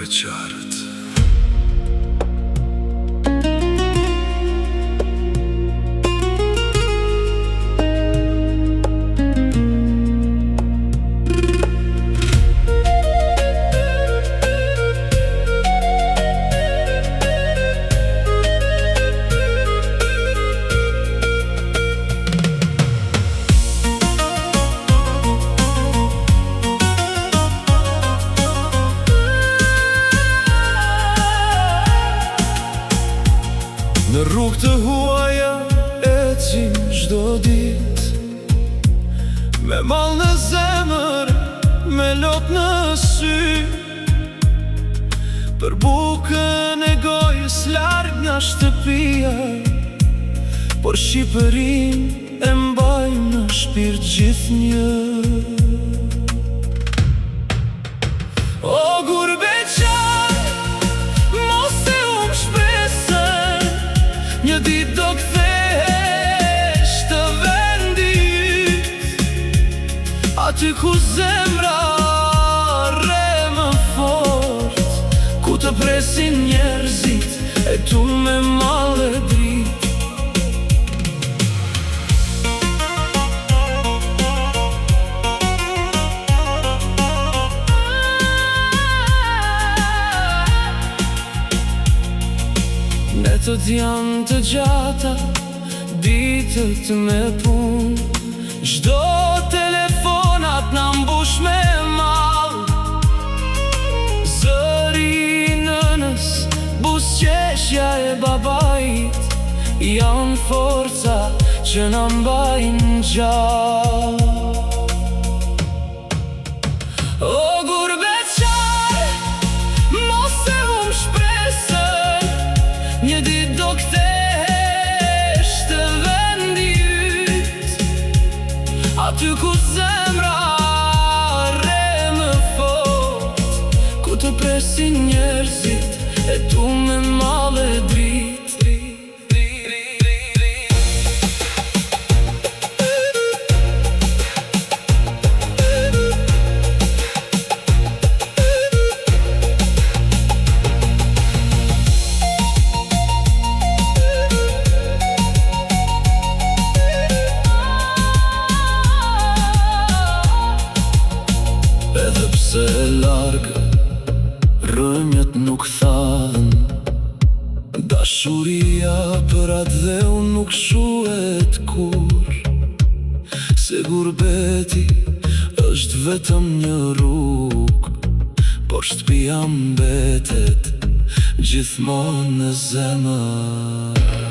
beqarët. Në rrugë të huaja ecim çdo dit, me mall në zemër, me lot në sy, për bukën e gojës larg nga shtëpia, por Shqipërinë e mbajmë në shpirt gjithnjë. O gurbeqar, mos e shpresën, një dit do kthehesh të vendi yt, aty ku zemra rre më fort, ku të presin njerëzit e tu me mall e drit. Netët janë të gjata, ditët me pun, çdo telefonat na mbush me mall, zëri i nënës, buzëqeshja e babait, janë forca që na mbajnë gjallë. O gurbeqar, mos e shpresën, një dit do kthehesh të vendi yt, aty ku zemra rre më fort, ku të presin njerëzit e tu me mall e drit. Edhe pse e largë, rrëmjet nuk thahen, dashuria për atë dhe unë nuk shuhet kur, se gurbeti është vetëm një rrugë, por shtëpia mbetet gjithmonë në zemër.